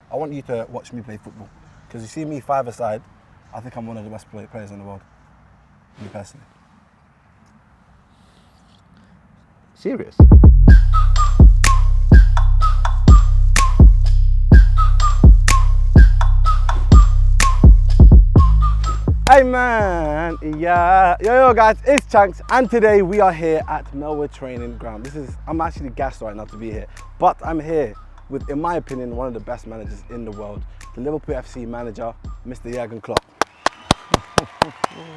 I want you to watch me play football. Because you see me five-a-side, I think I'm one of the best players in the world. Me personally. Serious? Hey man, yeah. Yo guys, it's Chunkz, and today we are here at Melwood Training Ground. I'm actually gassed right now to be here, but I'm here with, in my opinion, one of the best managers in the world, the Liverpool FC manager, Mr. Jurgen Klopp.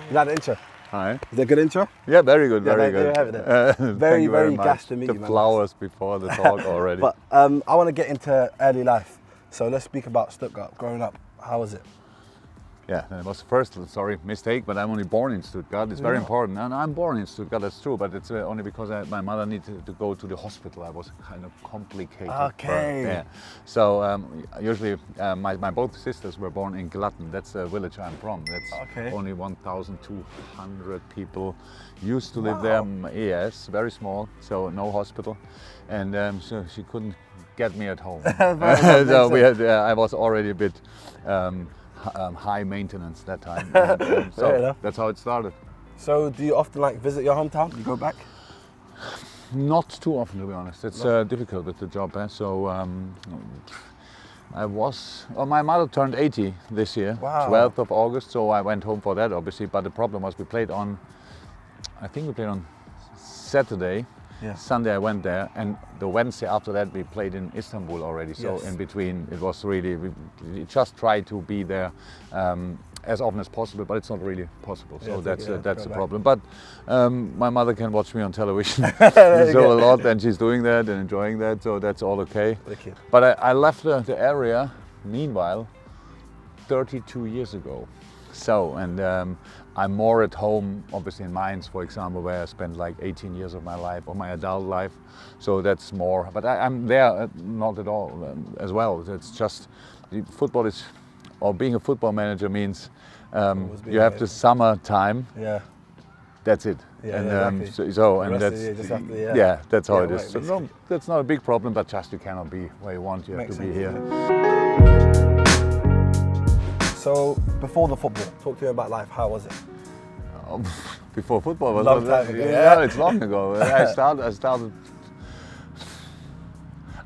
You like the intro? Hi. Is that a good intro? Yeah, very good, very there good. you have it then. Very gassed to meet you, The man. flowers before the talk already. But I want to get into early life, so let's speak about Stuttgart. Growing up, how was it? Yeah, it was the first, mistake, but I'm only born in Stuttgart. It's very important. And I'm born in Stuttgart, that's true, but it's only because my mother needed to go to the hospital. I was kind of complicated. Okay. Yeah. So usually my both sisters were born in Glatten. That's the village I'm from. That's only 1,200 people used to live there. Yes, very small, so no hospital. And so she couldn't get me at home. So we had, I was already a bit high maintenance that time. So that's how it started. So do you often visit your hometown? You go back? Not too often, to be honest. It's difficult with the job. So my mother turned 80 this year, 12th of August, so I went home for that obviously, but the problem was we played on Saturday. Yeah. Sunday I went there, and the Wednesday after that we played in Istanbul already. So in between it was really, we just tried to be there as often as possible, but it's not really possible. So that's the problem. But my mother can watch me on television so a lot, and she's doing that and enjoying that. So that's all okay. Wicked. But I left the area, meanwhile, 32 years ago. So, and I'm more at home, obviously in Mainz, for example, where I spent like 18 years of my life, or my adult life. So that's more, but I'm there not at all as well. It's just, football is, or being a football manager means you have the summer time. Yeah. That's it. Yeah, and exactly. That's how it is. So no, that's not a big problem, but just you cannot be where you want. You have to be here. So before the football, talk to me about life. How was it? Before football was long time ago. Yeah, it's long ago. I started.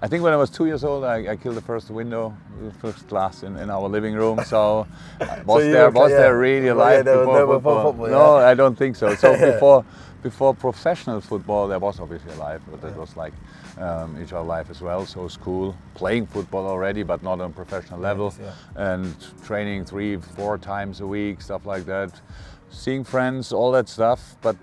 I think when I was 2 years old, I killed the first window, the first glass in our living room. So was there really a life before football? No, I don't think so. So before professional football, there was obviously a life, but it was like each other life as well. So school, playing football already, but not on professional level, and training 3-4 times a week, stuff like that. Seeing friends, all that stuff. But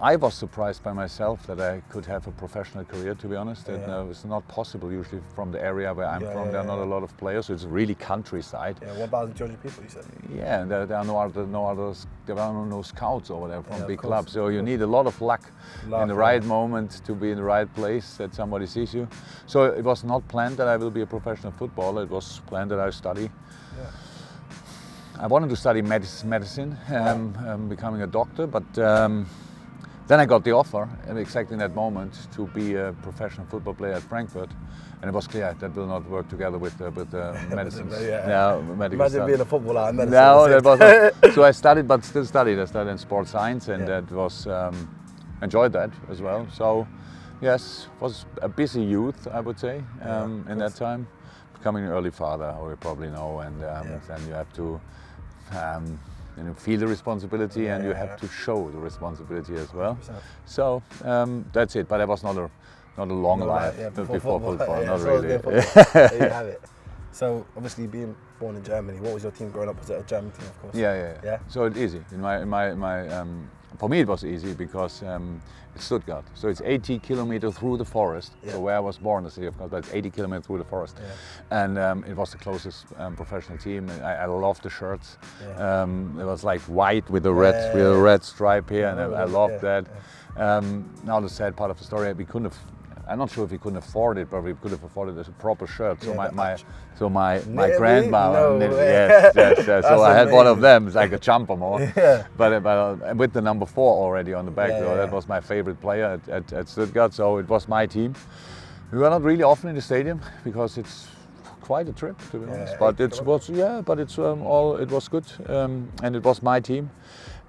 I was surprised by myself that I could have a professional career, to be honest. It's not possible usually from the area where I'm from. There are not a lot of players, so it's really countryside. Yeah, 1,200 people, you said? Yeah, and there are no scouts over there from big clubs. So you need a lot of luck in the right moment to be in the right place, that somebody sees you. So it was not planned that I will be a professional footballer. It was planned that I study. Yeah. I wanted to study medicine, becoming a doctor, but then I got the offer, exactly in that moment, to be a professional football player at Frankfurt, and it was clear that will not work together with medicine. Imagine being a footballer and medicine. No, that wasn't. So I studied, but still studied. I studied in sports science, and that was enjoyed that as well. So, yes, was a busy youth, I would say, in that time. Becoming an early father, or you probably know, and then you have to. Feel the responsibility, and you have to show the responsibility as well. 100%. So that's it. But it was not a long life before football. Not really. There you have it. So obviously, being born in Germany, what was your team growing up? Was it a German team, of course? Yeah. So it's easy. For me, it was easy because it's Stuttgart. So it's 80 kilometers through the forest. Yeah. So where I was born, the city of course, but it's 80 kilometers through the forest. Yeah. And it was the closest professional team. I loved the shirts. Yeah. It was like white with a red stripe here, and I loved that. Yeah. Now the sad part of the story, we couldn't have. I'm not sure if we couldn't afford it, but we could have afforded a proper shirt. So my grandma, so I had one of them. It's like a jumper more, but with the number 4 already on the back. So that was my favorite player at Stuttgart. So it was my team. We were not really often in the stadium because it's quite a trip, to be honest. Yeah, But it was good, and it was my team,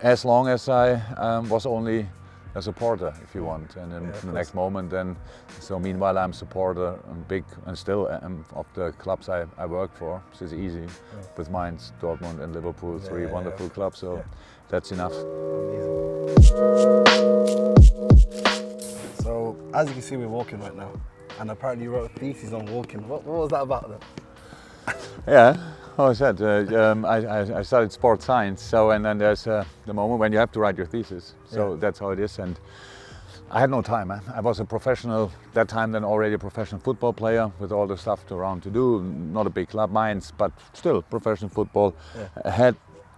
as long as I was only a supporter, if you want. And then the next moment, then so meanwhile I'm supporter and big and still of the clubs I work for. So it's easy with Mainz, Dortmund, and Liverpool, three wonderful clubs. So that's enough. So as you can see, we're walking right now, and apparently you wrote a thesis on walking. What was that about then? Yeah, I said I studied sports science. So and then there's the moment when you have to write your thesis. So that's how it is. And I had no time. I was a professional that time, then already a professional football player with all the stuff around to do. Not a big club, Mainz, but still professional football. I had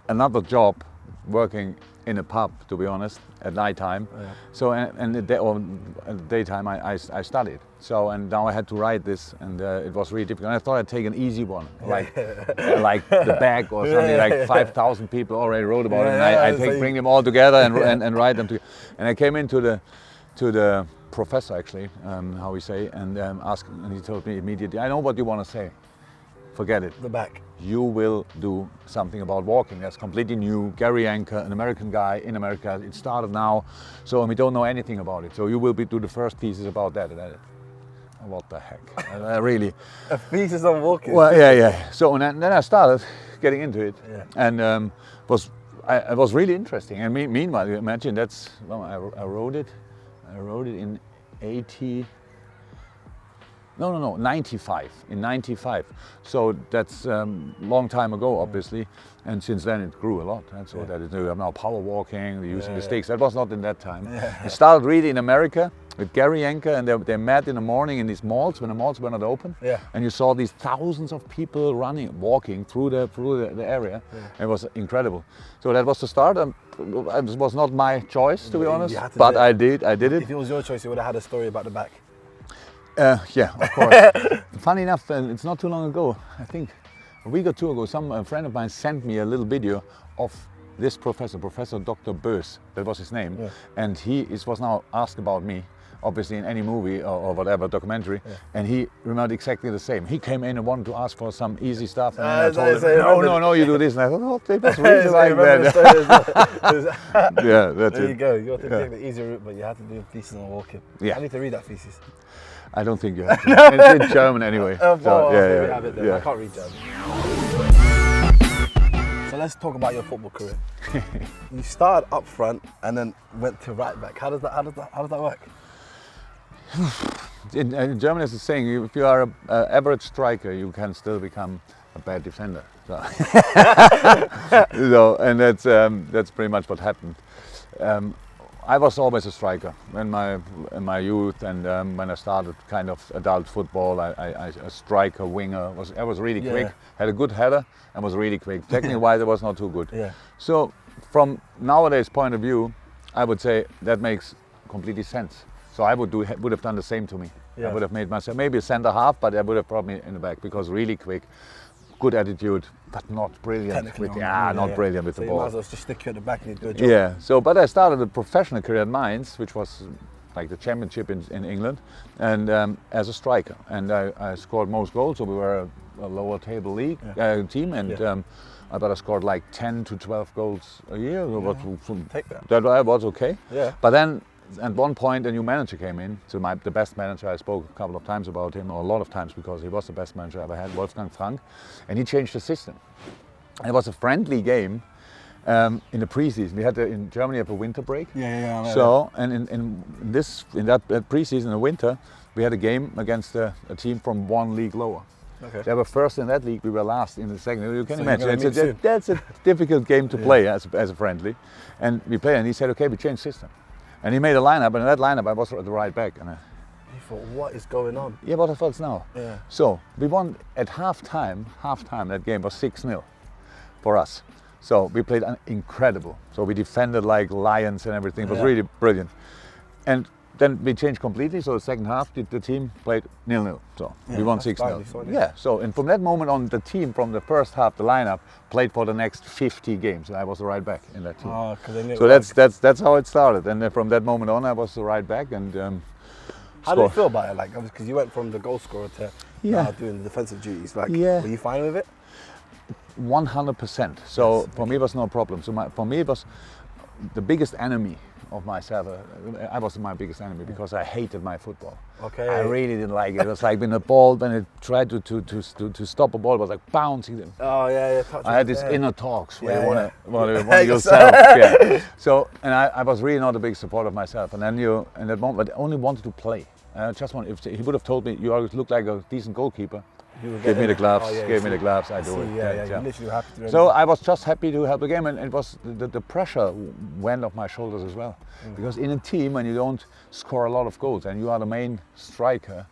another job working in a pub, to be honest, at night time. So and at the daytime I studied. So and now I had to write this, and it was really difficult. And I thought I'd take an easy one, like the bag or something. Like 5,000 people already wrote about it, and I bring them all together and write them together. And I came into the professor actually, how we say, and asked, and he told me immediately, I know what you want to say. Forget it. The back. You will do something about walking. That's completely new. Gary Anker, an American guy in America. It started now, so we don't know anything about it. So you will do the first thesis about that. And what the heck? Really. A thesis on walking. Well, yeah. So then I started getting into it, and it was really interesting. And meanwhile, you imagine I wrote it in 95. In 95. So that's long time ago, obviously, and since then it grew a lot. And so that is now power walking, using the sticks. That was not in that time. It started really in America with Gary Anker, and they met in the morning in these malls when the malls were not open. And you saw these thousands of people walking through the area. It was incredible. So that was the start. It was not my choice, to be honest, but I did it. If it was your choice, you would have had a story about the back. Yeah, of course. Funny enough, it's not too long ago, I think a week or two ago, a friend of mine sent me a little video of this professor, Professor Dr. Bös, that was his name, and he was now asked about me, obviously in any movie or whatever, documentary, and he remembered exactly the same. He came in and wanted to ask for some easy stuff, and I told him, no, you do this, and I thought, oh, it was really like that. Yeah, that's it. There you go, you wanted to take the easy route, but you had to do a thesis on walking. I need to read that thesis. I don't think you have to. It's in German anyway. I can't read German. So let's talk about your football career. You started up front and then went to right back. How does that work? In German, there's a saying: if you are an average striker, you can still become a bad defender. So, and that's pretty much what happened. I was always a striker in my youth, and when I started kind of adult football, I a striker, winger. I was really quick, had a good header, and was really quick. Technically wise, I was not too good. So from nowadays point of view, I would say that makes completely sense. So I would have done the same to me. I would have made myself maybe a centre half, but I would have brought me in the back because really quick. Good attitude, but not brilliant. Not brilliant with the ball. You might as well just stick you at the back and you do a job. Yeah. So, but I started a professional career at Mainz, which was like the championship in England, and as a striker. And I scored most goals. So we were a lower table league team, and I scored like 10 to 12 goals a year. Take that. That was okay. Yeah. But then. At one point, a new manager came in. So the best manager, I spoke a couple of times about him, or a lot of times because he was the best manager I ever had, Wolfgang Frank, and he changed the system. And it was a friendly game in the preseason. We had in Germany have a winter break. So and in that preseason, in the winter, we had a game against a team from one league lower. Okay. They were first in that league. We were last in the second. You can imagine. That's a difficult game to play as a friendly. And we played, and he said, "Okay, we changed system." And he made a lineup, and in that lineup I was at the right back. And you thought, what is going on? Yeah, what I thought now. Yeah. So we won at half-time, that game was 6-0 for us. So we played incredible. So we defended like lions and everything. It was really brilliant. And then we changed completely. So the second half, the team played 0-0. So we won 6-0. Yeah. So and from that moment on, the team from the first half, the lineup played for the next 50 games, and I was the right back in that team. So that's how it started. And from that moment on, I was the right back, and How did you feel about it? Like, because you went from the goal scorer to now doing the defensive duties. Like, were you fine with it? 100%. So for me, it was no problem. So for me, it was the biggest enemy of myself. I was my biggest enemy because I hated my football. Okay. I really didn't like it. It was like when a ball, when it tried to stop a ball, it was like bouncing. Oh yeah. I had these inner talks where you want to yourself. Yeah. So I was really not a big supporter of myself. And then in that moment, I only wanted to play. I just want. If he would have told me you always look like a decent goalkeeper. Give me the gloves. Give me the gloves. I do it. Yeah. You literally were happy to do it. So I was just happy to help the game, and it was the pressure went off my shoulders as well. Because in a team, when you don't score a lot of goals and you are the main striker,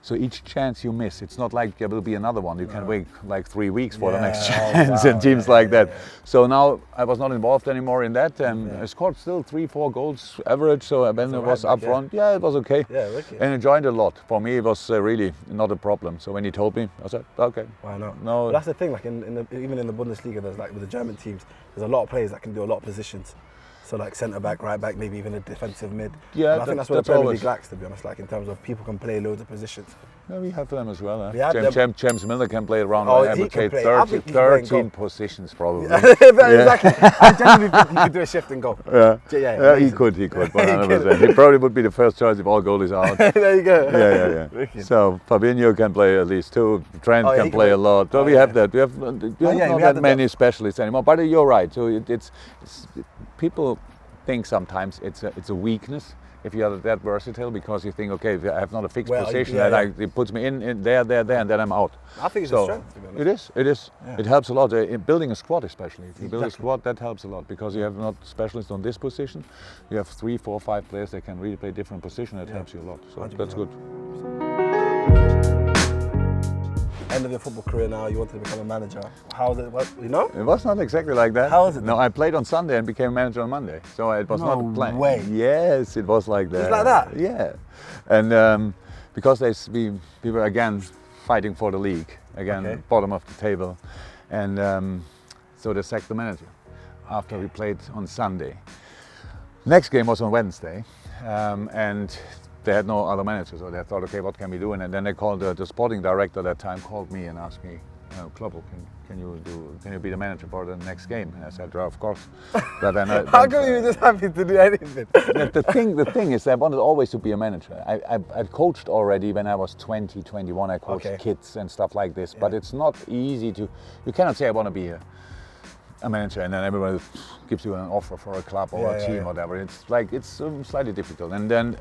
so each chance you miss, it's not like there will be another one. You can wait like 3 weeks for the next chance and teams like that. So now I was not involved anymore in that. I scored still 3-4 goals average. So when it was up front, it was okay. Yeah, wicked. And enjoyed it a lot. For me, it was really not a problem. So when he told me, I said, okay. Why not? No. But that's the thing. Like even in the Bundesliga, there's like with the German teams, there's a lot of players that can do a lot of positions. So like centre back, right back, maybe even a defensive mid. Yeah, and I think that's what the Premier League lacks, to be honest. Like in terms of people can play loads of positions. Yeah, we have them as well. James Miller can play around. He can play. 13 positions probably. Exactly. I genuinely think he could do a shift and go. Yeah, he could. 100%. He probably would be the first choice if all goalies are out. There you go. Yeah. So Fabinho can play at least 2. Trent can play a lot. So we have that. We have not that many specialists anymore. But you're right. So it's people think sometimes it's a weakness if you are that versatile, because you think, okay, if I have not a fixed position, it puts me in there, and then I'm out. I think it's a strength, to be honest. It is. Yeah. It helps a lot. In building a squad, especially. If you build a squad, that helps a lot, because you have not specialists on this position. You have 3, 4, 5 players that can really play different positions. That helps you a lot. So 100%. That's good. End of your football career now, you wanted to become a manager. How was it? What, you know? It was not exactly like that. How was it? No, I played on Sunday and became manager on Monday. So it was not a plan. No way. Yes, it was like that. It's like that? Yeah. And because we were again fighting for the league, bottom of the table. And so they sacked the manager after we played on Sunday. Next game was on Wednesday. And they had no other manager, so they thought, okay, what can we do? And then they called the sporting director at that time, called me and asked me, Klopp, can you be the manager for the next game? And I said, well, of course. But then how come you were just happy to do anything? The thing is, I wanted always to be a manager. I coached already when I was 20, 21. I coached kids and stuff like this. But it's not easy you cannot say I want to be a manager and then everybody gives you an offer for a club or a team or whatever. It's like it's slightly difficult. And then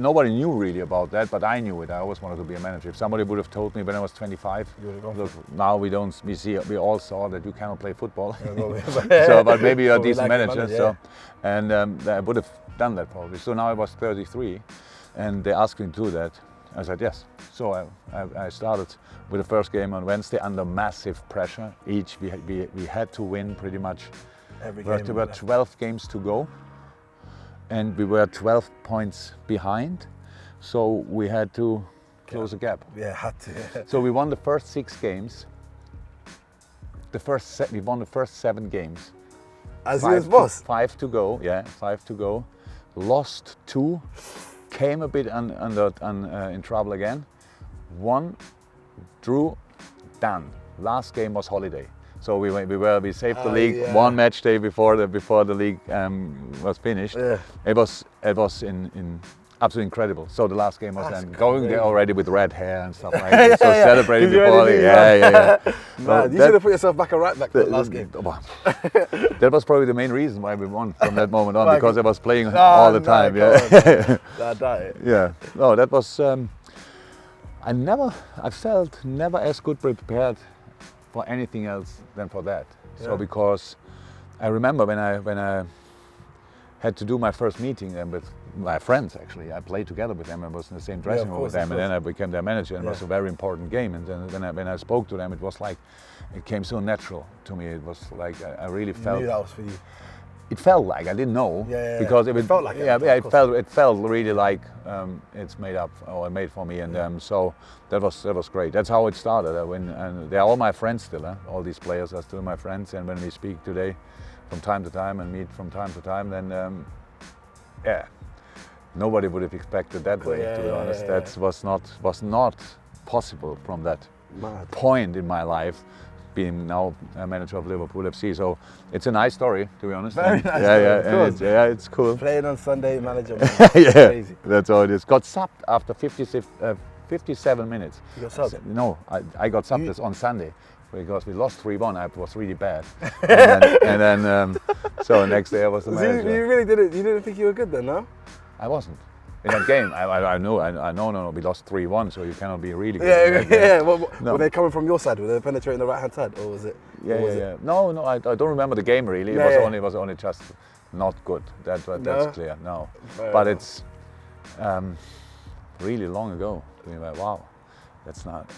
nobody knew really about that, but I knew it. I always wanted to be a manager. If somebody would have told me when I was 25, look, now we all saw that you cannot play football. But maybe you're a decent manager. So, and I would have done that probably. So now I was 33, and they asked me to do that. I said yes. So I started with the first game on Wednesday under massive pressure. We had to win pretty much. There were 12 games to go, and we were 12 points behind. So we had to close the gap. Yeah, had to. So we won the first 6 games. We won the first 7 games. As you as boss. 5 to go. Yeah, 5 to go. Lost 2. Came a bit in trouble again. 1, drew, done. Last game was holiday, so we saved the league 1 match day before the league was finished. Yeah. It was in absolutely incredible. So the last game was then going there already with red hair and stuff like that. So celebrating before the Man, you should have put yourself back a right back for the last game. That was probably the main reason why we won from that moment on, because I was playing all the time. Yeah. No, that was. I felt never as good prepared for anything else than for that. Yeah. So because I remember when I had to do my first meeting with my friends, actually. I played together with them. I was in the same dressing room with them, and then I became their manager, and it was a very important game. And then when I spoke to them, it was like, it came so natural to me. It was like I really felt. You knew that was for you. It felt like, I didn't know, because it felt like it felt really like it's made up or made for me, and so that was great. That's how it started. And they're all my friends still. All these players are still my friends, and when we speak today, from time to time, and meet from time to time, then nobody would have expected that way, to be honest. That was not possible from that point in my life, being now a manager of Liverpool FC. So it's a nice story, to be honest. Very nice. It's cool. Playing on Sunday, manager. Crazy. That's all it is. Got subbed after 57 minutes. You got subbed? No, I got subbed on Sunday because we lost 3-1. It was really bad. and then so the next day I was the manager. You really didn't. You didn't think you were good then, no? I wasn't. In that game, I know, we lost 3-1, so you cannot be really good. Yeah. Were they coming from your side? Were they penetrating the right-hand side, or was it? Yeah. No, I don't remember the game really. It was only just not good. That's clear. No, but it's really long ago. Wow, that's not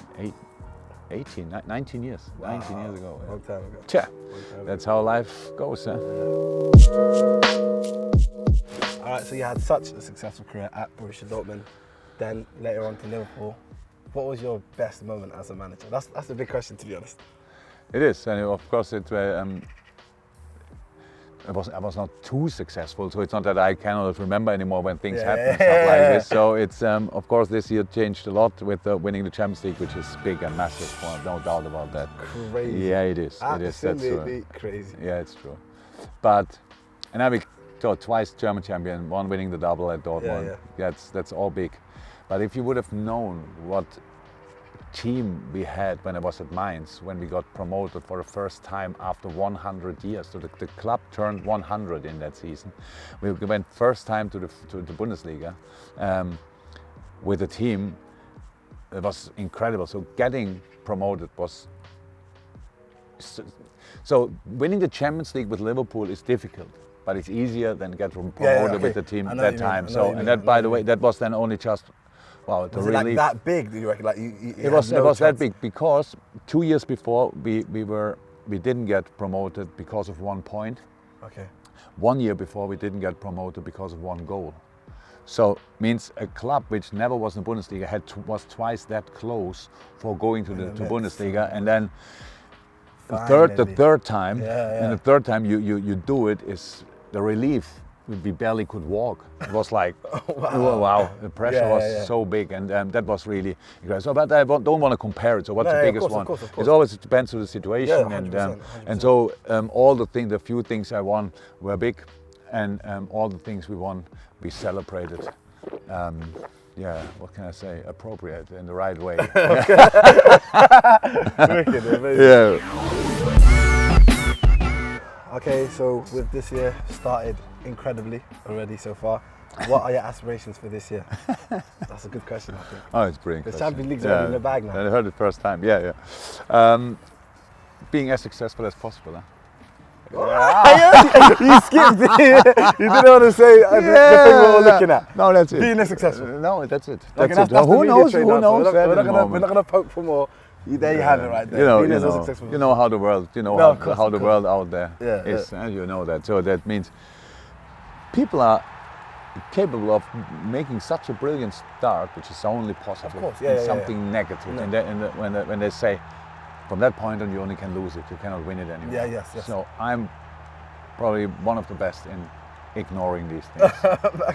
19 years. Wow. 19 years ago. Long time ago. Yeah, that's how life goes. Huh? All right, so you had such a successful career at Borussia Dortmund, then later on to Liverpool. What was your best moment as a manager? That's a big question, to be honest. It is, and of course I was not too successful, so it's not that I cannot remember anymore when things happen, stuff like this. So it's of course this year changed a lot with winning the Champions League, which is big and massive, no doubt about that. Crazy. Yeah, it is. Absolutely crazy. Yeah, it's true. But and I became twice German champion, one winning the double at Dortmund. That's all big. But if you would have known what team we had when I was at Mainz, when we got promoted for the first time after 100 years. So the club turned 100 in that season. We went first time to the Bundesliga with a team. It was incredible. So getting promoted was... So winning the Champions League with Liverpool is difficult, but it's easier than get promoted with the team at that time. So, and that, by the way, that was then only just... Wow, was it like that big? Do you reckon? Like it was that big because 2 years before we didn't get promoted because of 1 point. Okay. 1 year before we didn't get promoted because of 1 goal. So means a club which never was in the Bundesliga was twice that close for going to the Bundesliga, and then the third time, and the third time you do it is the relief. We barely could walk. It was like, wow, the pressure was so big, and that was really incredible. So, but I don't want to compare it. So what's the biggest one? Of course. It always depends on the situation, 100%. And so all the few things I won were big, and all the things we won, we celebrated. What can I say? Appropriate in the right way. Okay, so with this year started incredibly already so far. What are your aspirations for this year? That's a good question, I think. Oh, it's brilliant. The Champions League's already in the bag now. I heard it first time. Being as successful as possible. You skipped it. You didn't want to say the thing we're all looking at. No, that's it. Being as successful. No, that's it. That's who knows? Who knows? We're not going to poke for more. There you have it right there. You know how the world, how the world out there is, and you know that. So that means people are capable of making such a brilliant start, which is only possible in something negative. And when they say, from that point on, you only can lose it. You cannot win it anymore. Yes. So I'm probably one of the best in ignoring these things.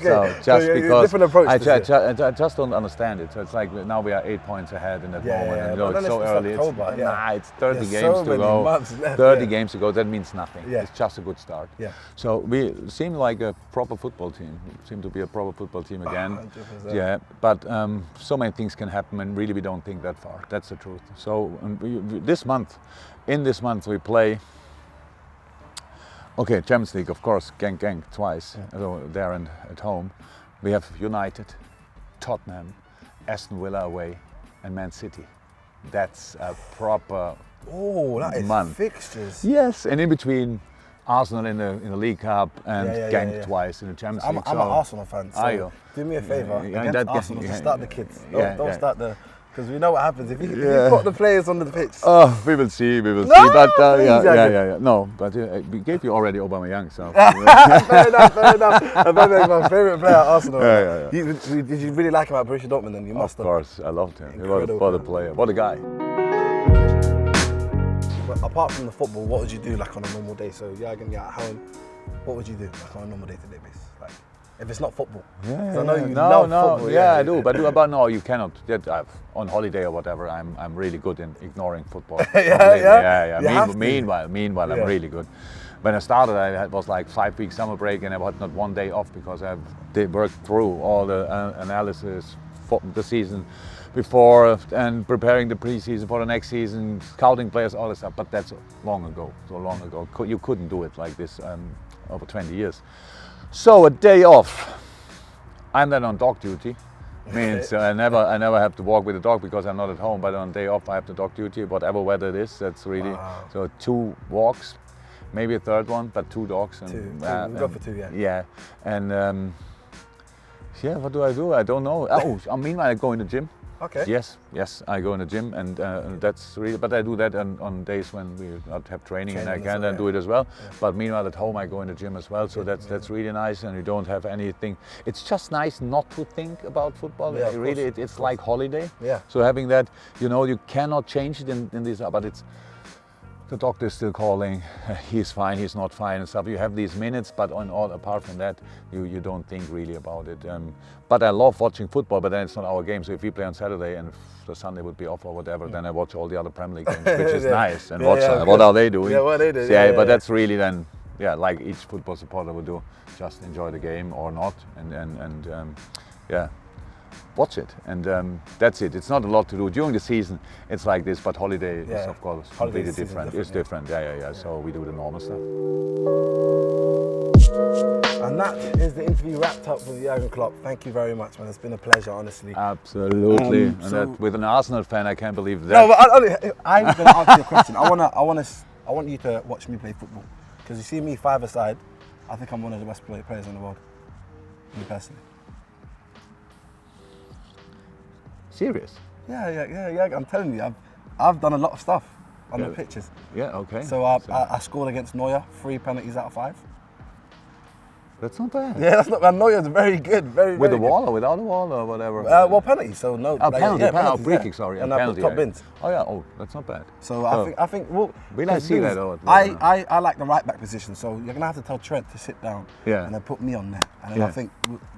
So just because I just don't understand it. So it's like now we are 8 points ahead in that moment. And it's so early. It's 30 games to go. 30 games to go. That means nothing. It's just a good start. So we seem like a proper football team. We seem to be a proper football team again. 100%. But so many things can happen, and really we don't think that far. That's the truth. So in this month we play. Okay, Champions League, of course, gang twice, there and at home. We have United, Tottenham, Aston Villa away, and Man City. That's a proper month. Fixtures. Yes, and in between, Arsenal in the League Cup and Genk twice in the Champions League. I'm an Arsenal fan, so do me a favour, against Arsenal, just start the kids. Don't start the... Because we know what happens if you put the players on the pitch. Oh, we will see. But No, but we gave you already Aubameyang, so. Fair enough. Aubameyang is my favourite player at Arsenal. Did you really like him at Borussia Dortmund then? You must have. Of course, I loved him. What a player. What a guy. But apart from the football, what would you do like on a normal day? So Jurgen, you're at home. What would you do like on a normal day-to-day basis? Like if it's not football. Yeah, 'Cause I know you no, love no, football. yeah, I do, but no, you cannot. On holiday or whatever, I'm really good in ignoring football. Yeah. You have to. Meanwhile, I'm really good. When I started, it was like 5 week summer break, and I had not one day off because I did work through all the analysis for the season before and preparing the preseason for the next season, scouting players, all this stuff. But that's long ago, so long ago. You couldn't do it like this over 20 years. So a day off, I'm then on dog duty. Means I never have to walk with the dog because I'm not at home. But on day off, I have the dog duty, whatever weather it is. That's really so 2 walks, maybe a third one, but 2 dogs. And, 2. We'll go for 2, yeah. Yeah, and yeah, what do? I don't know. Oh, meanwhile, I go in the gym. Okay. Yes, I go in the gym, and that's really. But I do that on days when we not have training and I can then do it as well. Yeah. But meanwhile, at home, I go in the gym as well. So that's really nice, and you don't have anything. It's just nice not to think about football. Yeah, really, it's like holiday. Yeah. So having that, you cannot change it in this, but it's. The doctor's still calling, he's fine, he's not fine and stuff. You have these minutes, but apart from that, you don't think really about it. But I love watching football, but then it's not our game. So if we play on Saturday and the Sunday would be off or whatever, then I watch all the other Premier League games, which is nice. And watch what are they doing. Yeah, what they do. But that's really then, like each football supporter would do, just enjoy the game or not, and watch it, and that's it. It's not a lot to do during the season. It's like this, but holiday is of course completely different. It's different. Yeah. So we do the normal stuff. And that is the interview wrapped up with Jurgen Klopp. Thank you very much, man. It's been a pleasure, honestly. Absolutely. And that, with an Arsenal fan, I can't believe that. No, but I'm going to answer your question. I want you to watch me play football, because you see me 5-a-side. I think I'm one of the best players in the world. Me personally. Serious? Yeah. I'm telling you, I've done a lot of stuff on the pitches. Yeah, okay. So I scored against Neuer, 3 penalties out of 5. That's not bad. Yeah, that's not bad. Neuer's very good, very with very the wall good. or without the wall or whatever? Well, penalties. So no. Penalty, free kick. Sorry, and penalty. I put top bins. Oh yeah. Oh, that's not bad. So I think well. We don't see that. I like the right back position. So you're gonna have to tell Trent to sit down. Yeah. And then put me on there. And then I think,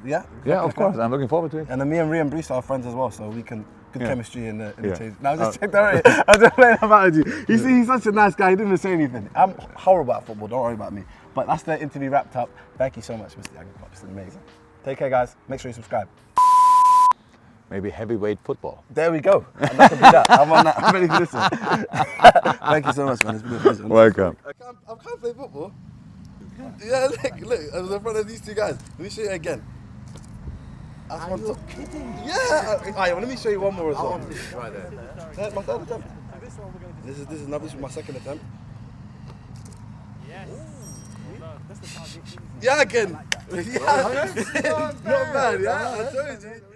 Yeah, of course. I'm looking forward to it. And then me and Rhea and Bruce are friends as well, so we can good chemistry in the change. Now just check that right. I was just playing about you. You see, he's such a nice guy. He didn't even say anything. I'm horrible at football. Don't worry about me. But that's the interview wrapped up. Thank you so much, Mr. Jurgen Klopp. It's been amazing. Take care, guys. Make sure you subscribe. Maybe heavyweight football. There we go. And that could be that. I'm on that. I'm ready for this one. Thank you so much, man. It's been a pleasure. Welcome. I can't play football. Yeah, look. I was in front of these 2 guys. Let me show you again. Are you kidding? Yeah. Alright, let me show you one more as well. This is right there. That's my 3rd attempt. This is my 2nd attempt. Yes. That's the target. Yeah, again. Yeah. Not bad, yeah. I told you.